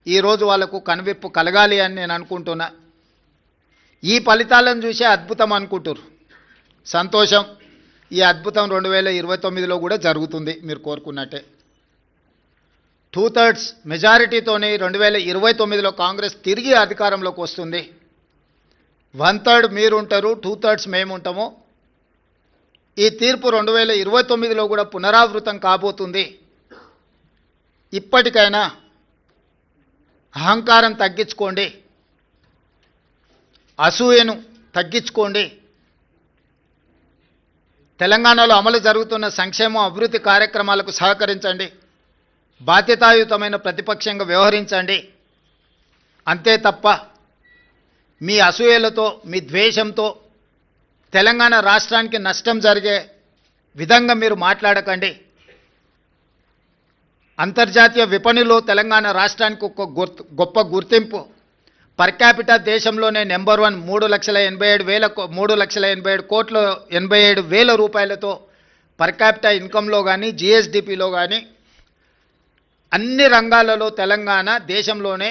ఈరోజు వాళ్ళకు కనువిప్పు కలగాలి అని నేను అనుకుంటున్నా. ఈ ఫలితాలను చూసే అద్భుతం అనుకుంటారు. సంతోషం. ఈ అద్భుతం 2029లో కూడా జరుగుతుంది మీరు కోరుకున్నట్టే. 2/3 మెజారిటీతోనే 2029లో కాంగ్రెస్ తిరిగి అధికారంలోకి వస్తుంది. 1/3 మీరు ఉంటారు, 2/3 మేము ఉంటాము. ఈ తీర్పు 2029లో కూడా పునరావృతం కాబోతుంది. ఇప్పటికైనా అహంకారం తగ్గించుకోండి, అసూయను తగ్గించుకోండి. తెలంగాణలో అమలు జరుగుతున్న సంక్షేమ అభివృద్ధి కార్యక్రమాలకు సహకరించండి. బాధ్యతాయుతమైన ప్రతిపక్షంగా వ్యవహరించండి. అంతే తప్ప మీ అసూయలతో, మీ ద్వేషంతో తెలంగాణ రాష్ట్రానికి నష్టం జరిగే విధంగా మీరు మాట్లాడకండి. అంతర్జాతీయ విపణిలో తెలంగాణ రాష్ట్రానికి ఒక గొప్ప గుర్తింపు. పర్ క్యాపిటా దేశంలోనే నెంబర్ 1. 3,87,87,000 రూపాయలతో పర్ క్యాపిటా ఇన్కంలో కానీ, జిఎస్డిపిలో కానీ అన్ని రంగాలలో తెలంగాణ దేశంలోనే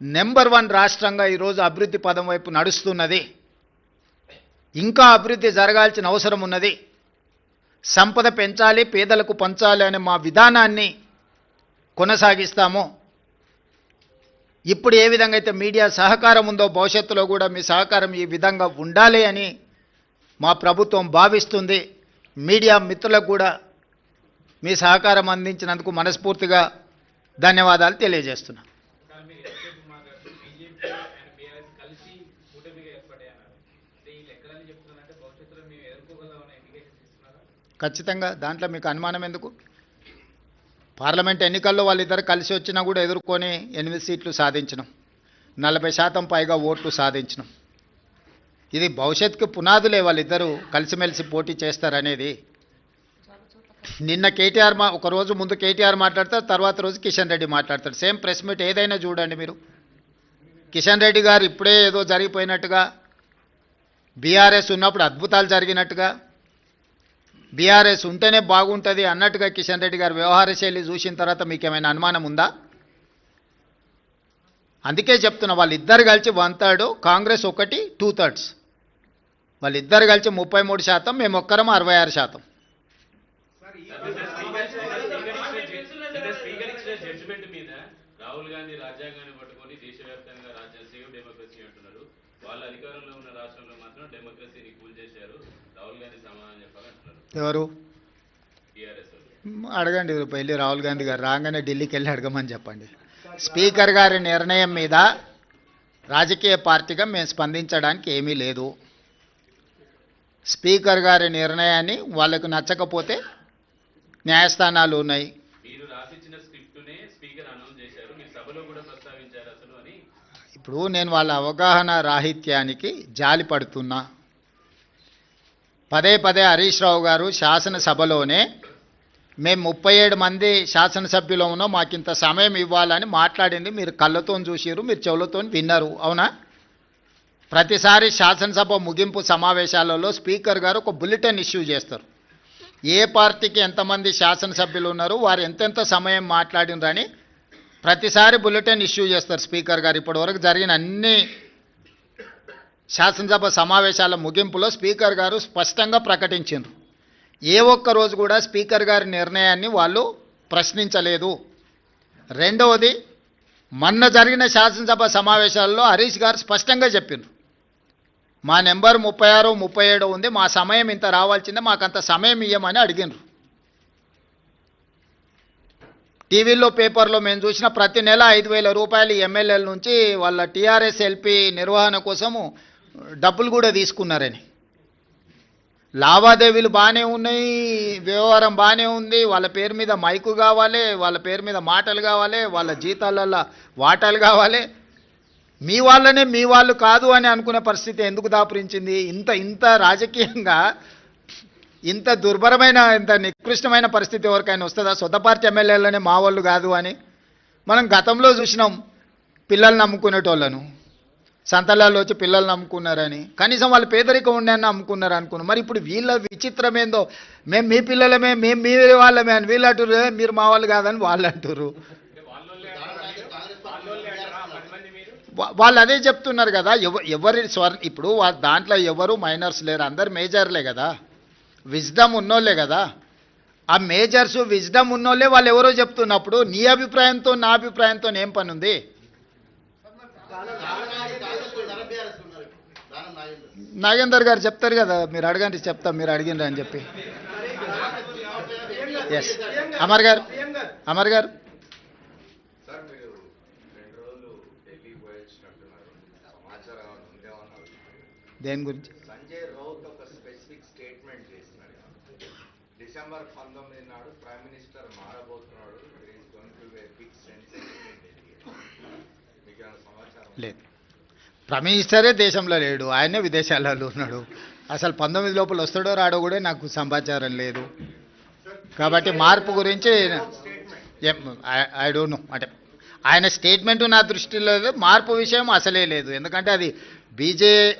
నెంబర్ 1 రాష్ట్రంగా ఈరోజు అభివృద్ధి పదం వైపు నడుస్తున్నది. ఇంకా అభివృద్ధి జరగాల్సిన అవసరం ఉన్నది. సంపద పెంచాలి, పేదలకు పంచాలి అనే మా విధానాన్ని కొనసాగిస్తాము. ఇప్పుడు ఏ విధంగా అయితే మీడియా సహకారం ఉందో భవిష్యత్తులో కూడా మీ సహకారం ఈ విధంగా ఉండాలి అని మా ప్రభుత్వం భావిస్తుంది. మీడియా మిత్రులకు కూడా మీ సహకారం అందించినందుకు మనస్ఫూర్తిగా ధన్యవాదాలు తెలియజేస్తున్నా. ఖచ్చితంగా దాంట్లో మీకు అనుమానం ఎందుకు? పార్లమెంట్ ఎన్నికల్లో వాళ్ళిద్దరు కలిసి వచ్చినా కూడా ఎదుర్కొని 8 సీట్లు సాధించడం, 40% పైగా ఓట్లు సాధించడం. ఇది భవిష్యత్తుకు పునాదులే. వాళ్ళిద్దరూ కలిసిమెలిసి పోటీ చేస్తారనేది. నిన్న కేటీఆర్ ఒక రోజు ముందు కేటీఆర్ మాట్లాడతారు, తర్వాత రోజు కిషన్ రెడ్డి మాట్లాడతాడు. సేమ్ ప్రెస్ మీట్ ఏదైనా చూడండి మీరు. కిషన్ రెడ్డి గారు ఇప్పుడే ఏదో జరిగిపోయినట్టుగా, బీఆర్ఎస్ ఉన్నప్పుడు అద్భుతాలు జరిగినట్టుగా, బీఆర్ఎస్ ఉంటేనే బాగుంటుంది అన్నట్టుగా కిషన్ రెడ్డి గారు వ్యవహార శైలి చూసిన తర్వాత మీకు ఏమైనా అనుమానం ఉందా? అందుకే చెప్తున్నా, వాళ్ళిద్దరు కలిసి 1/3, కాంగ్రెస్ 1 2/3. వాళ్ళిద్దరు కలిసి 33%, మేము ఒక్కరం 66%. రాహుల్ గాంధీ రాజ్యాంగాన్ని పట్టుకొని దేశవ్యాప్తంగా రాజ్యాంగ డెమోక్రసీ అంటున్నారు. వాళ్ళ అధికారంలో ఉన్న రాష్ట్రంలో మాత్రం డెమోక్రసీని కూల్ చేశారు. రాహుల్ గాంధీ సమాధానం చెప్పాలంటున్నారు. ఎవరు? టీఆర్ఎస్ అడగండి. వెళ్ళి రాహుల్ గాంధీ గారు రాగానే ఢిల్లీకి వెళ్ళి అడగమని చెప్పండి. స్పీకర్ గారి నిర్ణయం మీద రాజకీయ పార్టీగా మేము స్పందించడానికి ఏమీ లేదు. స్పీకర్ గారి నిర్ణయాన్ని వాళ్ళకు నచ్చకపోతే న్యాయస్థానాలు ఉన్నాయి. మీరు రాసిచ్చిన స్క్రిప్టునే స్పీకర్ అనౌన్స్ చేశారు, మీరు సభలో కూడా ప్రస్తావించారు అసలు అని. ఇప్పుడు నేను వాళ్ళ అవగాహన రాహిత్యానికి జాలి పడుతున్నా. పదే పదే హరీష్ రావు గారు శాసనసభలోనే మేము 37 మంది శాసనసభ్యులు ఉన్నాం, మాకింత సమయం ఇవ్వాలని మాట్లాడింది మీరు కళ్ళతో చూసిరు, మీరు చెవులతో విన్నారు, అవునా? ప్రతిసారి శాసనసభ ముగింపు సమావేశాలలో స్పీకర్ గారు ఒక బులెటిన్ ఇష్యూ చేస్తారు. ఏ పార్టీకి ఎంతమంది శాసనసభ్యులు ఉన్నారు, వారు ఎంతెంత సమయం మాట్లాడినరని ప్రతిసారి బులెటిన్ ఇష్యూ చేస్తారు స్పీకర్ గారు. ఇప్పటివరకు జరిగిన అన్ని శాసనసభ సమావేశాల ముగింపులో స్పీకర్ గారు స్పష్టంగా ప్రకటించారు. ఏ ఒక్క రోజు కూడా స్పీకర్ గారి నిర్ణయాన్ని వాళ్ళు ప్రశ్నించలేదు. రెండవది, మొన్న జరిగిన శాసనసభ సమావేశాల్లో హరీష్ గారు స్పష్టంగా చెప్పారు, మా నెంబర్ 36, 37 ఉంది, మా సమయం ఇంత రావాల్సిందే, మాకంత సమయం ఇవ్వమని అడిగినారు. టీవీలో పేపర్లో మేము చూసిన ప్రతి నెల 5,000 రూపాయలు ఎమ్మెల్యేల నుంచి వాళ్ళ టీఆర్ఎస్ ఎల్పీ నిర్వహణ కోసము డబ్బులు కూడా తీసుకున్నారని. లావాదేవీలు బాగానే ఉన్నాయి, వ్యవహారం బాగానే ఉంది, వాళ్ళ పేరు మీద మైకు కావాలి, వాళ్ళ పేరు మీద మాటలు కావాలి, వాళ్ళ జీతాలల్లో వాటాలు కావాలి. మీ వాళ్ళనే మీ వాళ్ళు కాదు అని అనుకునే పరిస్థితి ఎందుకు దాపురించింది? ఇంత రాజకీయంగా ఇంత దుర్భరమైన, ఇంత నికృష్టమైన పరిస్థితి ఎవరికైనా వస్తుందా? సొంత పార్టీ ఎమ్మెల్యేలనే మా వాళ్ళు కాదు అని. మనం గతంలో చూసినాం పిల్లలు నమ్ముకునేటోళ్ళను, సంతలాల్లో వచ్చి పిల్లలు నమ్ముకున్నారని. కనీసం వాళ్ళు పేదరికం ఉండని నమ్ముకున్నారు అనుకున్నాం. మరి ఇప్పుడు వీళ్ళ విచిత్రం ఏందో, మేము మీ పిల్లలమే, మేము మీ వాళ్ళమే అని వీళ్ళు అంటారు, మీరు మా వాళ్ళు కాదని వాళ్ళు అంటారు. వాళ్ళు అదే చెప్తున్నారు కదా, ఎవరి ఇప్పుడు దాంట్లో ఎవరు మైనర్స్ లేరు, అందరు మేజర్లే కదా, విజ్డమ్ ఉన్నోళ్ళే కదా. ఆ మేజర్స్ విజ్డమ్ ఉన్నోళ్ళే వాళ్ళు ఎవరో చెప్తున్నప్పుడు నీ అభిప్రాయంతో నా అభిప్రాయంతో ఏం పని ఉంది? నాగేందర్ గారు చెప్తారు కదా, మీరు అడగండి చెప్తాం, మీరు అడిగిండ్రు అని చెప్పి. ఎస్ అమర్ గారు, అమర్ గారు. సార్ మీరు 2 రోజులు ఢిల్లీ పోయొచ్చినట్టున్నారు, సమాచారం ఉందే ఉన్నారు. దేని గురించి? సంజయ్ రౌత్ ఒక స్పెసిఫిక్ స్టేట్మెంట్ చేసినాడు. డిసెంబర్ 19 నాడు ప్రైమ్ మినిస్టర్ మారబోతున్నాడు, there is going to be a big sensation in Delhi. మీకు ఏమైనా సమాచారం? లేదు, ప్రైమ్ మినిస్టరే దేశంలో లేడు, ఆయనే విదేశాలలో ఉన్నాడు. అసలు 19 లోపల వస్తాడో రాడో కూడా నాకు సమాచారం లేదు. కాబట్టి మార్పు గురించి ఐ డోంట్ నో. అంటే ఆయన స్టేట్మెంటు నా దృష్టిలో లేదు, మార్పు విషయం అసలే లేదు. ఎందుకంటే అది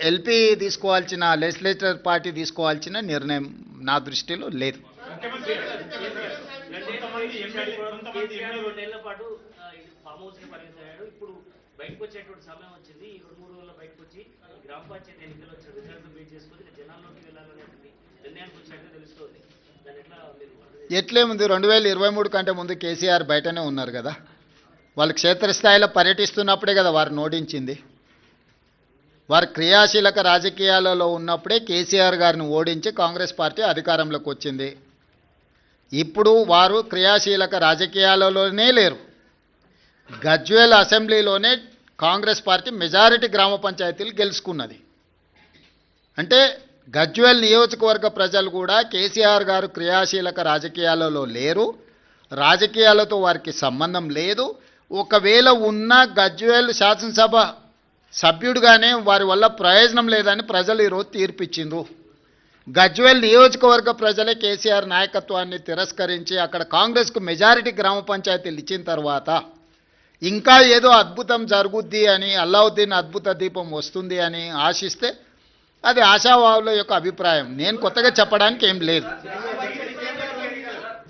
ఎల్పీ తీసుకోవాల్సిన, లెజిస్లేచర్ పార్టీ తీసుకోవాల్సిన నిర్ణయం నా దృష్టిలో లేదు. బయటకు వచ్చేటువంటి సమయం వచ్చింది. ఈ 2-3 రోజుల్లో బయటకు వచ్చి గ్రామ పంచాయతీ ఎన్నికలు వచ్చిన రిజల్ట్ బేస్ చేసుకొని జనాల్లోకి వెళ్ళాలనేటువంటి నిర్ణయానికి వచ్చినట్టు తెలుస్తుంది. దాని ఎట్లా మీరు? ఎట్లేముంది, 2023 కంటే ముందు కేసీఆర్ బయటనే ఉన్నారు కదా, వాళ్ళు క్షేత్రస్థాయిలో పర్యటిస్తున్నప్పుడే కదా వారు ఓడించింది. వారు క్రియాశీలక రాజకీయాలలో ఉన్నప్పుడే కేసీఆర్ గారిని ఓడించి కాంగ్రెస్ పార్టీ అధికారంలోకి వచ్చింది. ఇప్పుడు వారు క్రియాశీలక రాజకీయాలలోనే లేరు. గజ్వేల్ అసెంబ్లీలోనే కాంగ్రెస్ పార్టీ మెజారిటీ గ్రామ పంచాయతీలు గెలుచుకున్నది. అంటే గజ్వేల్ నియోజకవర్గ ప్రజలు కూడా కేసీఆర్ గారు క్రియాశీలక రాజకీయాలలో లేరు, రాజకీయాలతో వారికి సంబంధం లేదు. ఒకవేళ ఉన్న గజ్వేల్ శాసనసభ సభ్యుడిగానే వారి వల్ల ప్రయోజనం లేదని ప్రజలు ఈరోజు తీర్పిచ్చిండ్రు. గజ్వేల్ నియోజకవర్గ ప్రజలే కేసీఆర్ నాయకత్వాన్ని తిరస్కరించి అక్కడ కాంగ్రెస్కు మెజారిటీ గ్రామ పంచాయతీలు ఇచ్చిన తర్వాత ఇంకా ఏదో అద్భుతం జరుగుద్ది అని, అల్లావుద్దీన్ అద్భుత దీపం వస్తుంది అని ఆశిస్తే అది ఆశావాహుల యొక్క అభిప్రాయం. నేను కొత్తగా చెప్పడానికి ఏం లేదు.